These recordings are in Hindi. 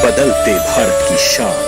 बदलते भारत की शान।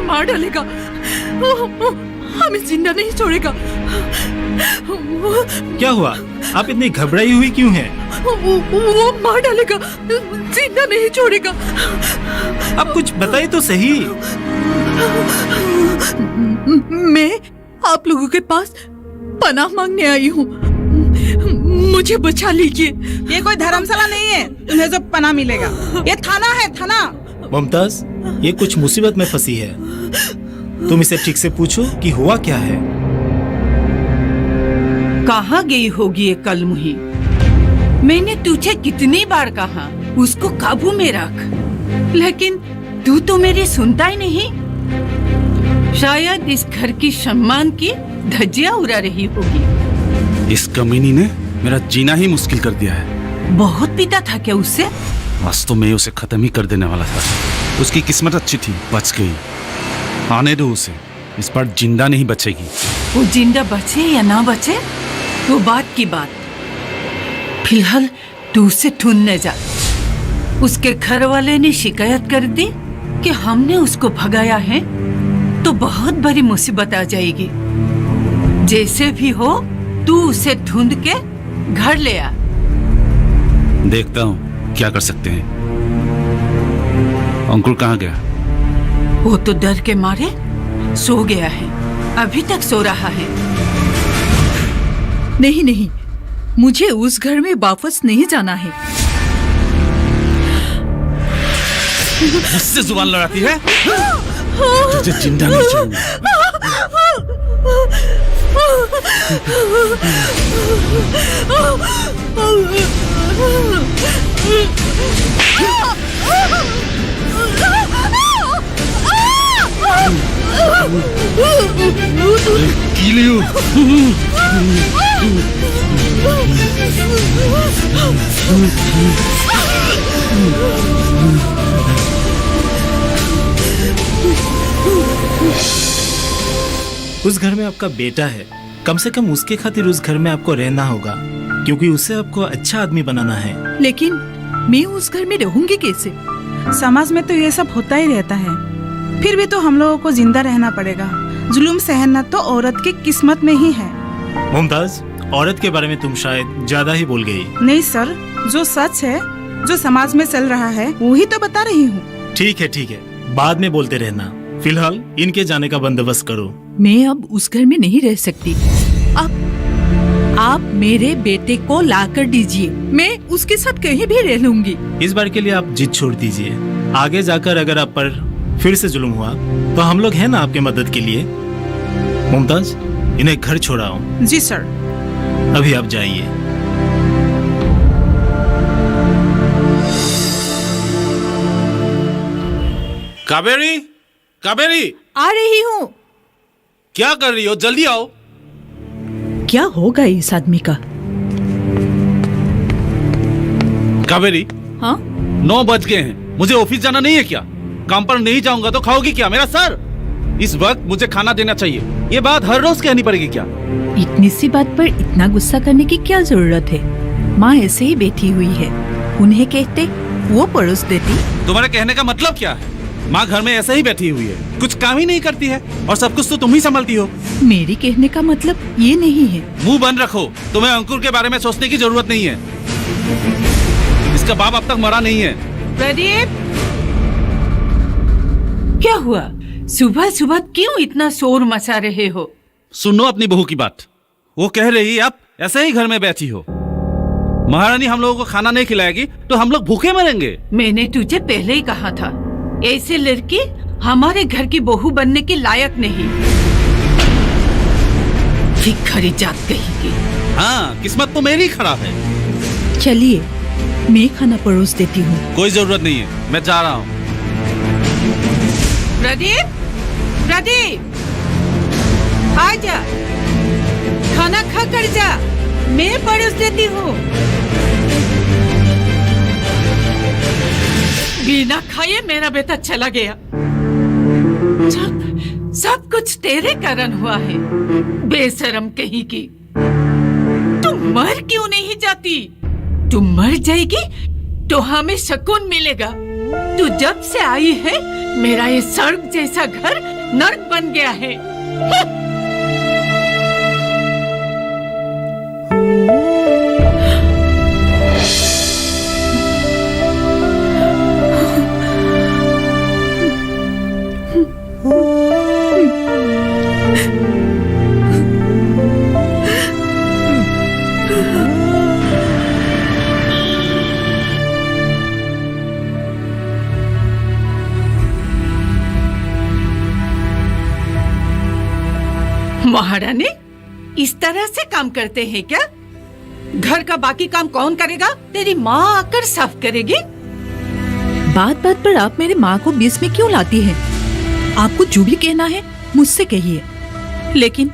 मार डालेगा, हमें जिंदा नहीं छोड़ेगा। क्या हुआ? आप इतनी घबराई हुई क्यों हैं? वो मार डालेगा, जिंदा नहीं छोड़ेगा। आप कुछ बताइए तो सही। मैं आप लोगों के पास पनाह मांगने आई हूँ, मुझे बचा लीजिए। ये कोई धर्मशाला नहीं है तुम्हें जो पनाह मिलेगा, ये थाना है, थाना। मुमताज, ये कुछ मुसीबत में फंसी है, तुम इसे ठीक से पूछो कि हुआ क्या है। कहाँ गई होगी ये कलमुही? मैंने तुझे कितनी बार कहा उसको काबू में रख, लेकिन तू तो मेरी सुनता ही नहीं। शायद इस घर की सम्मान की धज्जियां उड़ा रही होगी। इस कमीनी ने मेरा जीना ही मुश्किल कर दिया है। बहुत पीता था क्या उससे? वास्तव में उसे खत्म ही कर देने वाला था। उसकी किस्मत अच्छी थी, बच गई। आने दो उसे, इस बार जिंदा नहीं बचेगी। वो जिंदा बचे या ना बचे वो बात की बात। फिलहाल तू उसे ढूंढने जा। उसके घर वाले ने शिकायत कर दी कि हमने उसको भगाया है तो बहुत बड़ी मुसीबत आ जाएगी। जैसे भी हो तू उसे ढूंढ के घर ले आ। देखता हूँ क्या कर सकते हैं। अंकुर कहाँ गया? वो तो डर के मारे सो गया है, अभी तक सो रहा है। नहीं नहीं, मुझे उस घर में वापस नहीं जाना है। मुझसे जुबान लड़ाती है? तुझे जिंदा नहीं छोड़ूंगा। Kill you. उस घर में आपका बेटा है, कम से कम उसके खातिर उस घर में आपको रहना होगा, क्योंकि उसे आपको अच्छा आदमी बनाना है। लेकिन मैं उस घर में रहूंगी कैसे? समाज में तो ये सब होता ही रहता है, फिर भी तो हम लोगों को जिंदा रहना पड़ेगा। जुल्म सहना तो औरत की किस्मत में ही है। मुमताज, औरत के बारे में तुम शायद ज्यादा ही बोल गई। नहीं सर, जो सच है, जो समाज में चल रहा है, वही तो बता रही हूँ। ठीक है, बाद में बोलते रहना। फिलहाल इनके जाने का बंदोबस्त करो। मैं अब उस घर में नहीं रह सकती। आप मेरे बेटे को लाकर दीजिए, मैं उसके साथ कहीं भी रह लूंगी। इस बार के लिए आप जिद छोड़ दीजिए। आगे जाकर अगर आप पर फिर से जुल्म हुआ तो हम लोग हैं ना आपके मदद के लिए। मुमताज, इन्हें घर छोड़ाओ। जी सर। अभी आप जाइए। कावेरी, कावेरी, आ रही हूँ। क्या कर रही हो? जल्दी आओ। क्या होगा इस आदमी का? कावेरी, हाँ? 9 बज गए हैं, मुझे ऑफिस जाना नहीं है क्या? काम पर नहीं जाऊंगा तो खाओगी क्या? मेरा सर, इस वक्त मुझे खाना देना चाहिए। ये बात हर रोज कहनी पड़ेगी क्या? इतनी सी बात पर इतना गुस्सा करने की क्या जरूरत है? माँ ऐसे ही बैठी हुई है, उन्हें कहते वो परोस देती। तुम्हारे कहने का मतलब क्या है? माँ घर में ऐसे ही बैठी हुई है, कुछ काम ही नहीं करती है और सब कुछ तो तुम ही संभलती हो। मेरी कहने का मतलब ये नहीं है। मुंह बंद रखो, तुम्हें अंकुर के बारे में सोचने की जरूरत नहीं है। इसका बाप अब तक मरा नहीं है। प्रदीप, क्या हुआ? सुबह सुबह क्यों इतना शोर मचा रहे हो? सुनो अपनी बहू की बात। वो कह रही आप ऐसे ही घर में बैठी हो। महारानी हम लोगों को खाना नहीं खिलाएगी तो हम लोग भूखे मरेंगे। मैंने तुझे पहले ही कहा था, ऐसे लड़की हमारे घर की बहू बनने के लायक नहीं। भिखारी जात कहेगी। हाँ, किस्मत तो मेरी खराब है। चलिए मैं खाना परोस देती हूँ। कोई जरूरत नहीं है, मैं जा रहा हूँ। प्रदीप, प्रदीप, आजा, खाना खा कर जा, मैं परोस देती हूँ। बिना खाए मेरा बेटा चला गया। सब कुछ तेरे कारण हुआ है, बेशरम कहीं की। तू मर क्यों नहीं जाती? तू मर जाएगी तो हमें सुकून मिलेगा। तू जब से आई है मेरा ये स्वर्ग जैसा घर नर्क बन गया है। महारानी इस तरह से काम करते हैं क्या? घर का बाकी काम कौन करेगा? तेरी माँ आकर साफ करेगी। बात बात पर आप मेरे माँ को बीच में क्यों लाती हैं? आपको जो भी कहना है मुझसे कहिए, लेकिन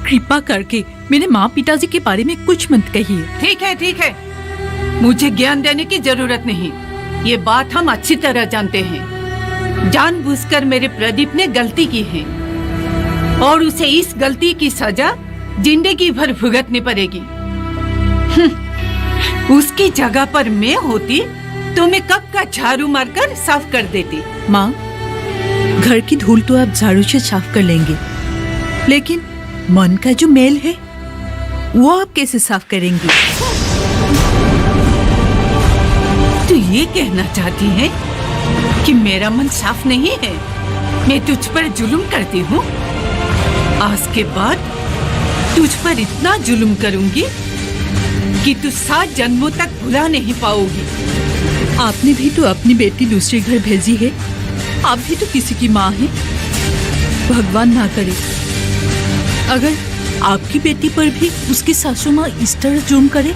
कृपा करके मेरे माँ पिताजी के बारे में कुछ मत कहिए। ठीक है, ठीक है, मुझे ज्ञान देने की जरूरत नहीं। ये बात हम अच्छी तरह जानते हैं। जानबूझकर मेरे प्रदीप ने गलती की है और उसे इस गलती की सजा जिंदगी भर भुगतनी पड़ेगी। उसकी जगह पर मैं होती तो मैं कब का झाड़ू मारकर साफ कर देती। माँ, घर की धूल तो आप झाड़ू से साफ कर लेंगे, लेकिन मन का जो मैल है वो आप कैसे साफ करेंगी? तू ये कहना चाहती है कि मेरा मन साफ नहीं है? मैं तुझ पर जुल्म करती हूँ? आज के बाद तुझ पर इतना जुल्म करूंगी कि तू 7 जन्मों तक भुला नहीं पाओगी। आपने भी तो अपनी बेटी दूसरे घर भेजी है, आप भी तो किसी की माँ हैं। भगवान ना करे अगर आपकी बेटी पर भी उसकी सासू माँ इस तरह जुल्म करे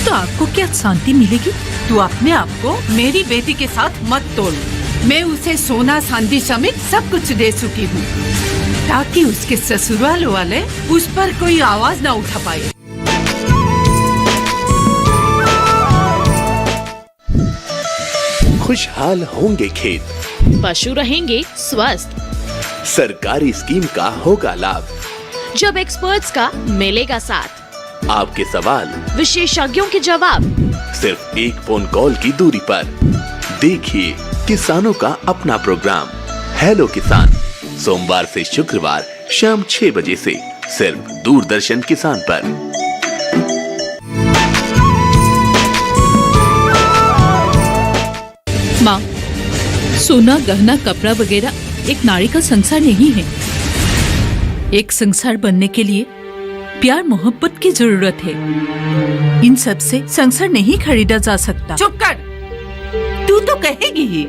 तो आपको क्या शांति मिलेगी? तू अपने आप को मेरी बेटी के साथ मत तोड़। मैं उसे सोना चांदी समेत सब कुछ दे चुकी हूँ ताकि उसके ससुराल वाले उस पर कोई आवाज ना उठा पाए। खुशहाल होंगे खेत, पशु रहेंगे स्वस्थ, सरकारी स्कीम का होगा लाभ, जब एक्सपर्ट्स का मिलेगा साथ, आपके सवाल विशेषज्ञों के जवाब, सिर्फ एक फोन कॉल की दूरी पर। देखिए किसानों का अपना प्रोग्राम हेलो किसान, सोमवार से शुक्रवार शाम 6 बजे से सिर्फ दूरदर्शन किसान पर। माँ, सोना गहना कपड़ा वगैरह एक नारी का संसार नहीं है। एक संसार बनने के लिए प्यार मोहब्बत की जरूरत है। इन सब से संसार नहीं खरीदा जा सकता। चुप कर, तू तो कहेगी ही।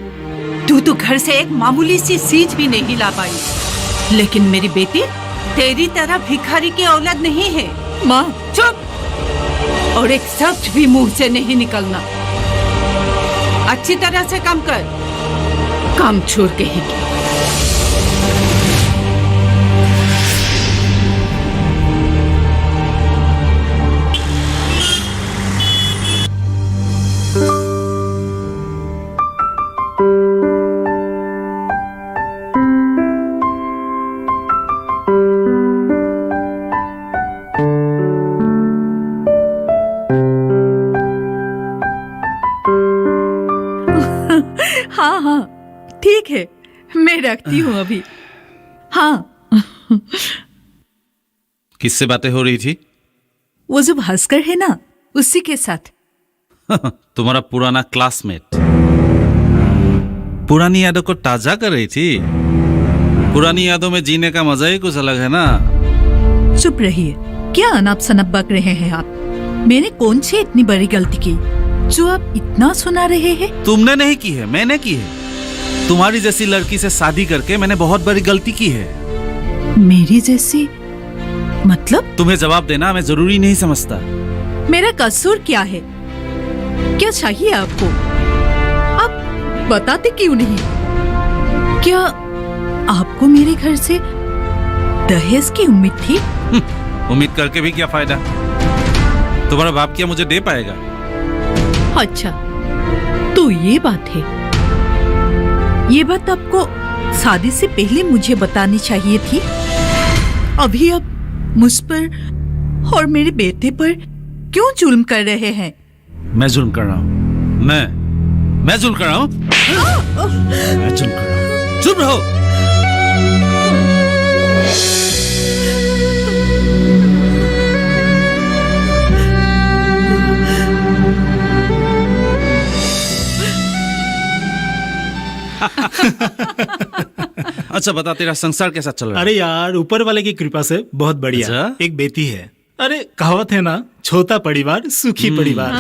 तू तो घर से एक मामूली सी चीज भी नहीं ला पाई, लेकिन मेरी बेटी तेरी तरह भिखारी की औलाद नहीं है। माँ चुप, और एक शब्द भी मुंह से नहीं निकलना। अच्छी तरह से काम कर, काम छोड़ कहेगी। हाँ हाँ ठीक है, मैं रखती हूँ अभी। हाँ, किससे बातें हो रही थी? वो जो भास्कर है ना, उसी के साथ। तुम्हारा पुराना क्लासमेट। पुरानी यादों को ताजा कर रही थी। पुरानी यादों में जीने का मजा ही कुछ अलग है ना। चुप रहिए, क्या अनाप शनाप बक रहे हैं आप? मैंने कौन सी इतनी बड़ी गलती की जो आप इतना सुना रहे हैं? तुमने नहीं की है, मैंने की है। तुम्हारी जैसी लड़की से शादी करके मैंने बहुत बड़ी गलती की है। मेरी जैसी मतलब? तुम्हें जवाब देना मैं जरूरी नहीं समझता। मेरा कसूर क्या है? क्या चाहिए आपको? आप बताते क्यों नहीं? क्या आपको मेरे घर से दहेज की उम्मीद थी? उम्मीद करके भी क्या फायदा? तुम्हारा बाप क्या मुझे दे पाएगा? अच्छा, तो ये बात है। ये बात आपको शादी से पहले मुझे बतानी चाहिए थी। अभी आप मुझ पर और मेरे बेटे पर क्यों जुल्म कर रहे हैं? मैं जुल्म कर रहा हूँ? मैं जुल्म कर रहा हूँ? मैं जुल्म कर रहा हूँ? चुप रहो। अच्छा बता, तेरा संसार कैसा चल रहा है? अरे यार, ऊपर वाले की कृपा से बहुत बढ़िया। अच्छा? एक बेटी है। अरे कहावत है ना, छोटा परिवार सुखी परिवार।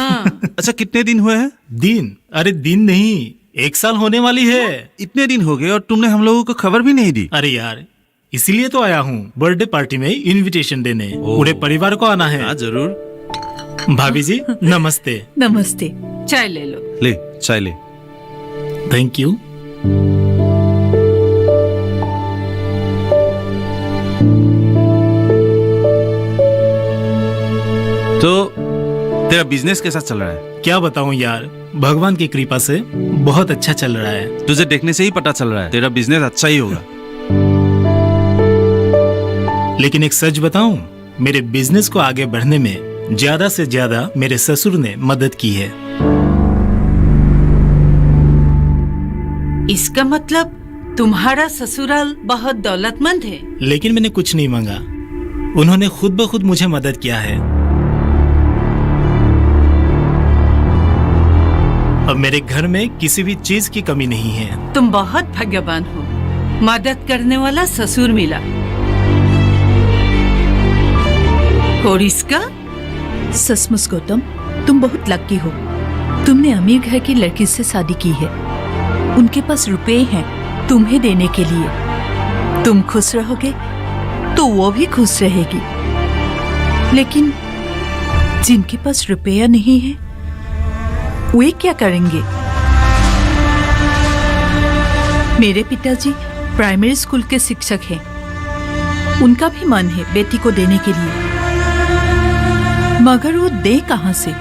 अच्छा, कितने दिन हुए हैं? दिन? अरे दिन नहीं, 1 साल होने वाली है। इतने दिन हो गए और तुमने हम लोगों को खबर भी नहीं दी। अरे यार, इसीलिए तो आया हूँ बर्थडे पार्टी में इनविटेशन देने। पूरे परिवार को आना है। हाँ जरूर। भाभी जी नमस्ते। नमस्ते। चाय ले लो। ले चाय ले। Thank you. तो तेरा बिजनेस कैसा चल रहा है? क्या बताऊं यार, भगवान की कृपा से बहुत अच्छा चल रहा है। तुझे देखने से ही पता चल रहा है तेरा बिजनेस अच्छा ही होगा। लेकिन एक सच बताऊं, मेरे बिजनेस को आगे बढ़ने में ज्यादा से ज्यादा मेरे ससुर ने मदद की है। इसका मतलब तुम्हारा ससुराल बहुत दौलतमंद है। लेकिन मैंने कुछ नहीं मांगा, उन्होंने खुद ब खुद मुझे मदद किया है। अब मेरे घर में किसी भी चीज की कमी नहीं है। तुम बहुत भाग्यवान हो, मदद करने वाला ससुर मिला। और इसका? सचमुच गौतम, तुम बहुत लकी हो। तुमने अमीर घर की लड़की से शादी की है। उनके पास रुपए हैं तुम्हें देने के लिए। तुम खुश रहोगे तो वो भी खुश रहेगी। लेकिन जिनके पास रुपया नहीं है वे क्या करेंगे? मेरे पिताजी प्राइमरी स्कूल के शिक्षक हैं। उनका भी मन है बेटी को देने के लिए, मगर वो दे कहां से?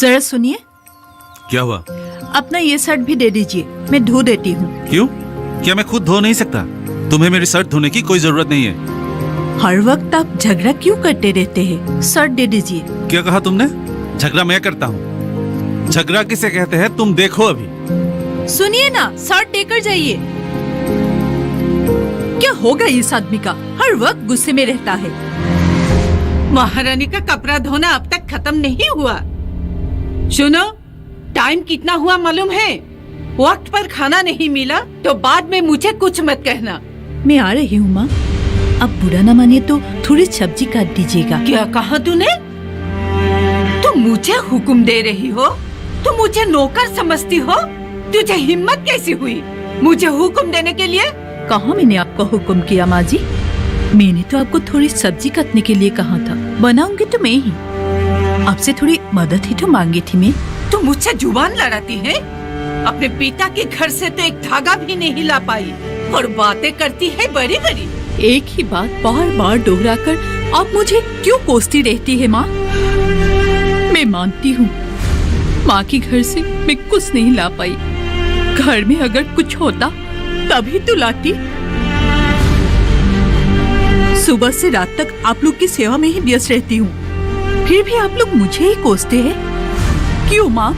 जरा सुनिए। क्या हुआ? अपना ये शर्ट भी दे दीजिए, मैं धो देती हूँ। क्यों? क्या मैं खुद धो नहीं सकता? तुम्हें मेरी शर्ट धोने की कोई जरूरत नहीं है। हर वक्त आप झगड़ा क्यों करते रहते हैं? शर्ट दे दीजिए। क्या कहा तुमने? झगड़ा मैं करता हूँ? झगड़ा किसे कहते हैं तुम देखो अभी। सुनिए ना, शर्ट देकर जाइए। क्या होगा इस आदमी का? हर वक्त गुस्से में रहता है। महारानी का कपड़ा धोना अब तक खत्म नहीं हुआ। सुनो, टाइम कितना हुआ मालूम है? वक्त पर खाना नहीं मिला तो बाद में मुझे कुछ मत कहना। मैं आ रही हूँ माँ। अब बुरा न मानिए तो थोड़ी सब्जी काट दीजिएगा। क्या कहा तूने? तुम मुझे हुक्म दे रही हो? तुम मुझे नौकर समझती हो? तुझे हिम्मत कैसी हुई मुझे हुक्म देने के लिए? कहाँ मैंने आपको हुक्म किया माँ जी? मैंने तो आपको थोड़ी सब्जी काटने के लिए कहा था। बनाऊंगी तो मैं ही। आपसे थोड़ी मदद ही तो मांगी थी मैं। तुम मुझसे जुबान लड़ाती है? अपने पिता के घर से तो एक धागा भी नहीं ला पाई और बातें करती है बड़ी बड़ी। एक ही बात बार बार दोहराकर आप मुझे क्यों कोसती रहती है माँ? मैं मानती हूँ माँ के घर से मैं कुछ नहीं ला पाई। घर में अगर कुछ होता तभी तो लाती। सुबह से रात तक आप लोग की सेवा में ही व्यस्त रहती हूँ, फिर भी आप लोग मुझे ही कोसते हैं। क्यों माँ?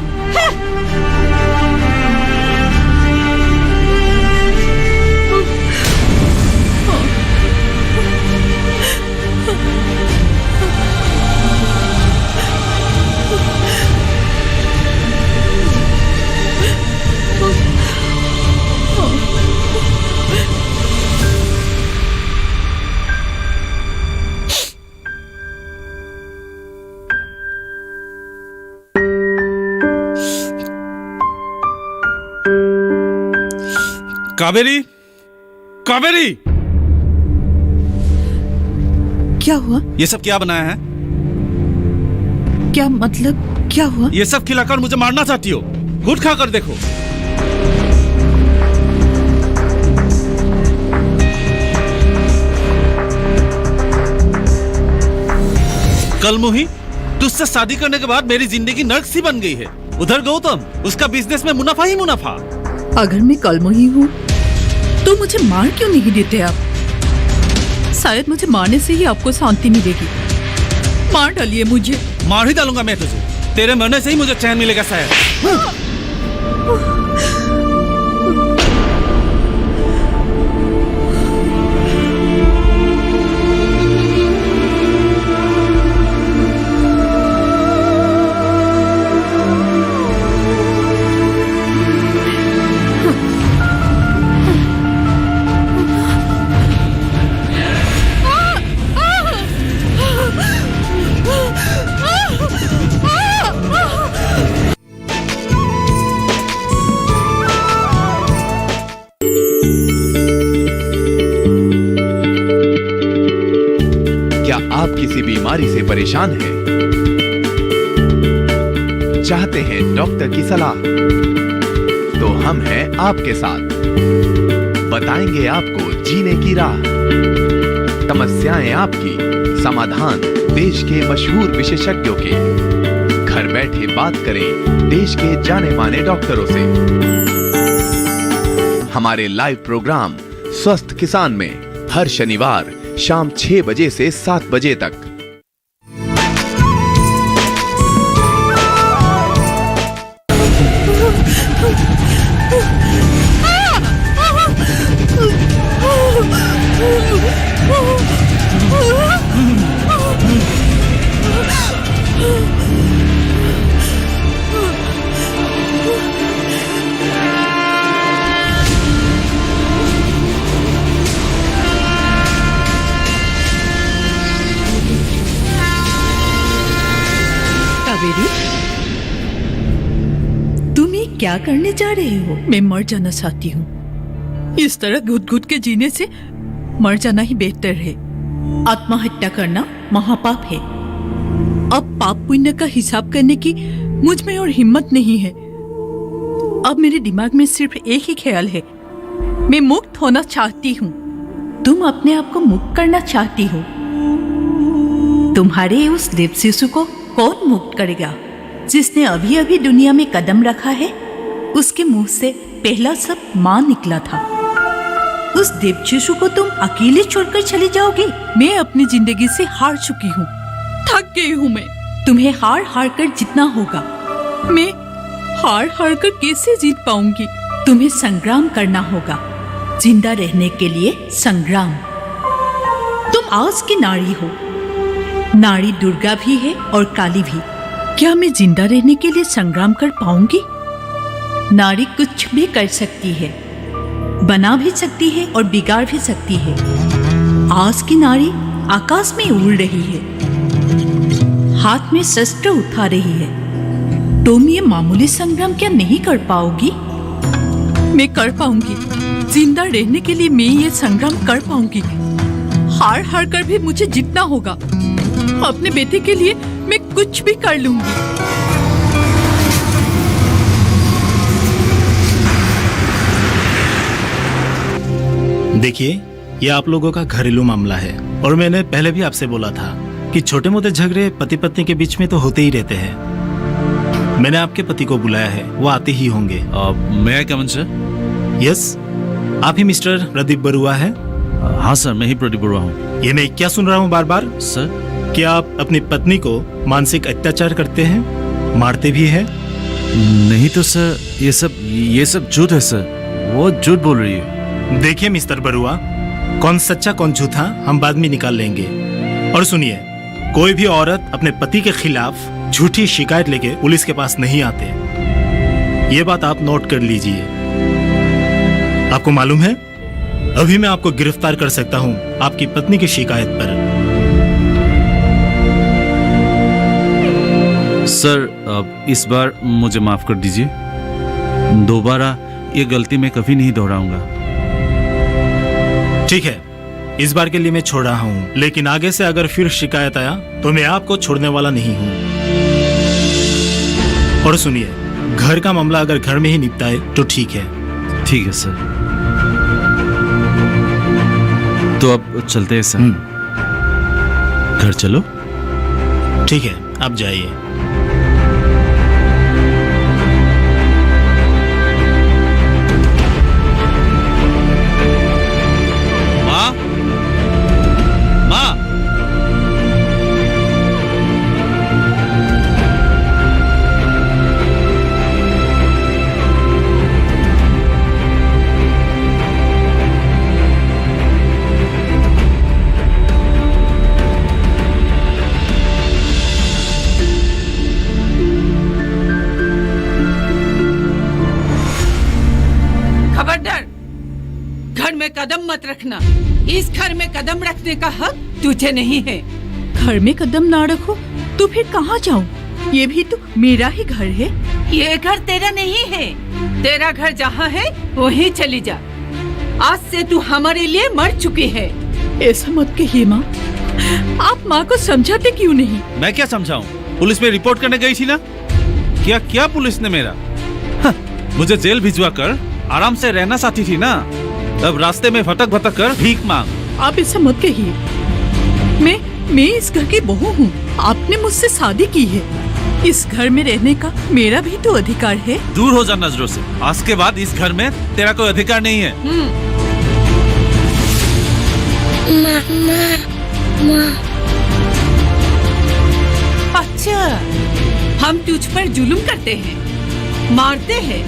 कावेरी, कावेरी, क्या हुआ? ये सब क्या बनाया है? क्या मतलब क्या हुआ? ये सब खिलाकर मुझे मारना चाहती हो? खुद खाकर देखो। कल मुही, तुझसे शादी करने के बाद मेरी जिंदगी नर्क सी बन गई है। उधर गौतम, उसका बिजनेस में मुनाफा ही मुनाफा। अगर मैं कलमुही हूँ तो मुझे मार क्यों नहीं देते आप? शायद मुझे मारने से ही आपको शांति मिलेगी। मार डालिए मुझे। मार ही डालूंगा मैं तुझे। तेरे मरने से ही मुझे चैन मिलेगा शायद। आप किसी बीमारी से परेशान हैं? चाहते हैं डॉक्टर की सलाह? तो हम हैं आपके साथ। बताएंगे आपको जीने की राह। समस्याएं आपकी, समाधान देश के मशहूर विशेषज्ञों के। घर बैठे बात करें देश के जाने माने डॉक्टरों से। हमारे लाइव प्रोग्राम स्वस्थ किसान में हर शनिवार शाम 6 बजे से 7 बजे तक। तुम ये क्या करने जा रहे हो? मैं मर जाना चाहती हूँ। इस तरह घुट घुट के जीने से मर जाना ही बेहतर है। आत्महत्या करना महापाप है। अब पाप पुण्य का हिसाब करने की मुझ में और हिम्मत नहीं है। अब मेरे दिमाग में सिर्फ एक ही ख्याल है, मैं मुक्त होना चाहती हूँ। तुम अपने आप को मुक्त करना चाहती हो। तुम्हारे उस देव शिशु को कौन मुक्त करेगा? जिसने अभी अभी दुनिया में कदम रखा है, उसके मुंह से पहला शब्द मां निकला था। उस देव शिशु को तुम अकेले छोड़कर चली जाओगी? मैं अपनी जिंदगी से हार चुकी हूँ, थक गई हूँ मैं। तुम्हें हार हार कर जीतना होगा। मैं हार हार कर कैसे जीत पाऊंगी? तुम्हें संग्राम करना होगा, जिंदा रहने के लिए संग्राम। तुम आज की नारी हो। नारी दुर्गा भी है और काली भी। क्या मैं जिंदा रहने के लिए संग्राम कर पाऊंगी? नारी कुछ भी कर सकती है, बना भी सकती है और बिगाड़ भी सकती है। आज की नारी आकाश में उड़ रही है, हाथ में शस्त्र उठा रही है। तुम ये मामूली संग्राम क्या नहीं कर पाओगी? मैं कर पाऊंगी। जिंदा रहने के लिए मैं ये संग्राम कर पाऊंगी। हार हार कर भी मुझे जीतना होगा। अपने बेटे के लिए मैं कुछ भी कर लूंगी। देखिए, ये आप लोगों का घरेलू मामला है और मैंने पहले भी आपसे बोला था कि छोटे मोटे झगड़े पति पत्नी के बीच में तो होते ही रहते हैं। मैंने आपके पति को बुलाया है, वो आते ही होंगे। मैं आई कम इन सर? यस, आप ही मिस्टर प्रदीप बरुआ है? हाँ सर, मैं ही प्रदीप बरुआ हूँ। ये मैं क्या सुन रहा हूँ बार बार? सर, क्या आप अपनी पत्नी को मानसिक अत्याचार करते हैं, मारते भी हैं? नहीं तो सर, ये सब झूठ है सर, वो झूठ बोल रही है। देखिए मिस्टर बरुआ, कौन सच्चा कौन झूठा हम बाद में निकाल लेंगे। और सुनिए, कोई भी औरत अपने पति के खिलाफ झूठी शिकायत लेके पुलिस के पास नहीं आते। ये बात आप नोट कर लीजिए। आपको मालूम है, अभी मैं आपको गिरफ्तार कर सकता हूँ आपकी पत्नी की शिकायत पर। सर, अब इस बार मुझे माफ कर दीजिए, दोबारा ये गलती मैं कभी नहीं दोहराऊंगा। ठीक है, इस बार के लिए मैं छोड़ रहा हूँ, लेकिन आगे से अगर फिर शिकायत आया तो मैं आपको छोड़ने वाला नहीं हूँ। और सुनिए, घर का मामला अगर घर में ही निपटाए तो ठीक है। ठीक है सर, तो अब चलते हैं सर। घर चलो। ठीक है, आप जाइए। कदम मत रखना। इस घर में कदम रखने का हक तुझे नहीं है। घर में कदम ना रखो तो फिर कहाँ जाऊँ? ये भी तो मेरा ही घर है। ये घर तेरा नहीं है। तेरा घर जहाँ है वहीं चली जा। आज से तू हमारे लिए मर चुकी है। ऐसा मत कहिए माँ, आप माँ को समझाते क्यों नहीं? मैं क्या समझाऊं? पुलिस में रिपोर्ट करने गई थी ना। क्या पुलिस ने मेरा मुझे जेल भिजवा कर आराम से रहना चाहती थी ना। अब रास्ते में भटक भटक कर भीख मांग। आप ऐसा मत कहिए। मैं इस घर की बहू हूँ। आपने मुझसे शादी की है। इस घर में रहने का मेरा भी तो अधिकार है। दूर हो जा नजरों से। आज के बाद इस घर में तेरा कोई अधिकार नहीं है। अच्छा, हम तुझ पर जुल्म करते हैं, मारते हैं,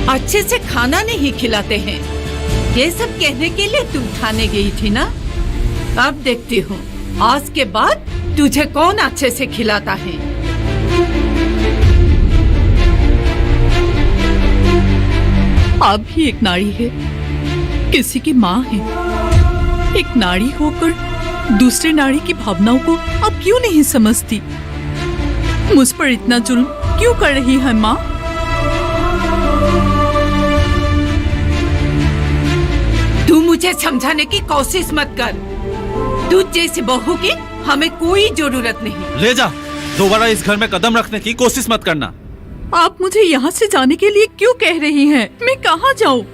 अच्छे से खाना नहीं खिलाते हैं। ये सब कहने के लिए तू थाने गई थी ना। अब देखती हूँ आज के बाद तुझे कौन अच्छे से खिलाता है। आप भी एक नारी है, किसी की माँ है। एक नारी होकर दूसरे नारी की भावनाओं को आप क्यों नहीं समझती? मुझ पर इतना जुल्म क्यों कर रही है माँ? तू मुझे समझाने की कोशिश मत कर। तू जैसी बहू की हमें कोई जरूरत नहीं। ले जा, दोबारा इस घर में कदम रखने की कोशिश मत करना। आप मुझे यहाँ से जाने के लिए क्यों कह रही हैं? मैं कहाँ जाऊँ?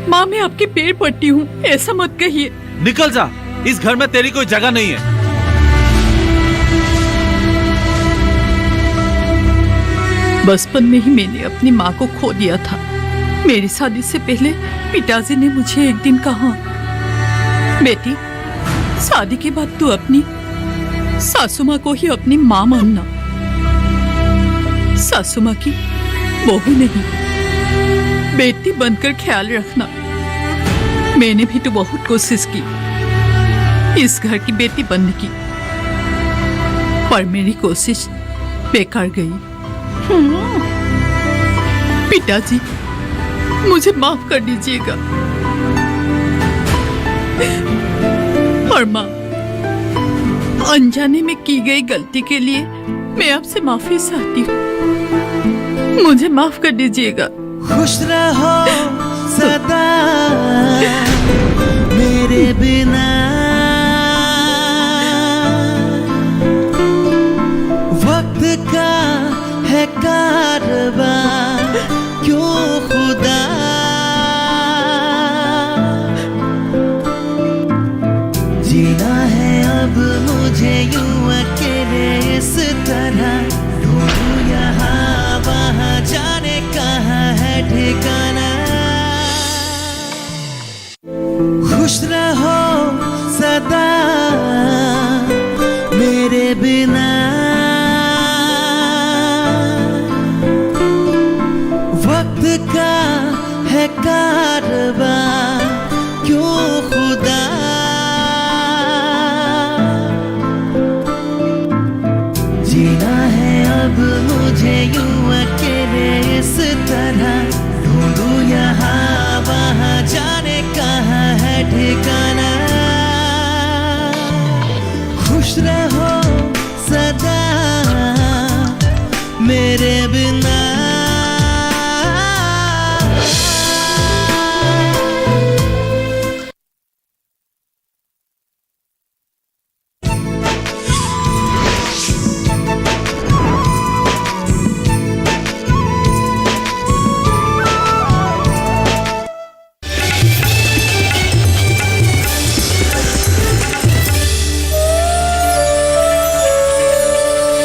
माँ, मैं आपके पैर पड़ती हूँ, ऐसा मत कहिए। निकल जा, इस घर में तेरी कोई जगह नहीं है। बचपन में ही मैंने अपनी माँ को खो दिया था। मेरी शादी से पहले पिताजी ने मुझे एक दिन कहा, बेटी, शादी के बाद तू अपनी सासू माँ को ही अपनी माँ मानना, सासू माँ की बहू नहीं, बेटी बनकर ख्याल रखना। मैंने भी तो बहुत कोशिश की इस घर की बेटी बनने की, पर मेरी कोशिश बेकार गई। पिताजी, मुझे माफ कर दीजिएगा। और माँ, अनजाने में की गई गलती के लिए मैं आपसे माफी चाहती हूँ। मुझे माफ कर दीजिएगा। खुश रहो सदा मेरे बिना, वक्त का है कारवां, क्यों खुदा तेरे बिना वक्त का है कारवा क्यों खुदा जीना है अब मुझे यूं अकेले इस तरह ढूंढूं यहाँ वहाँ जाने कहाँ है ठिकाना खुश रहो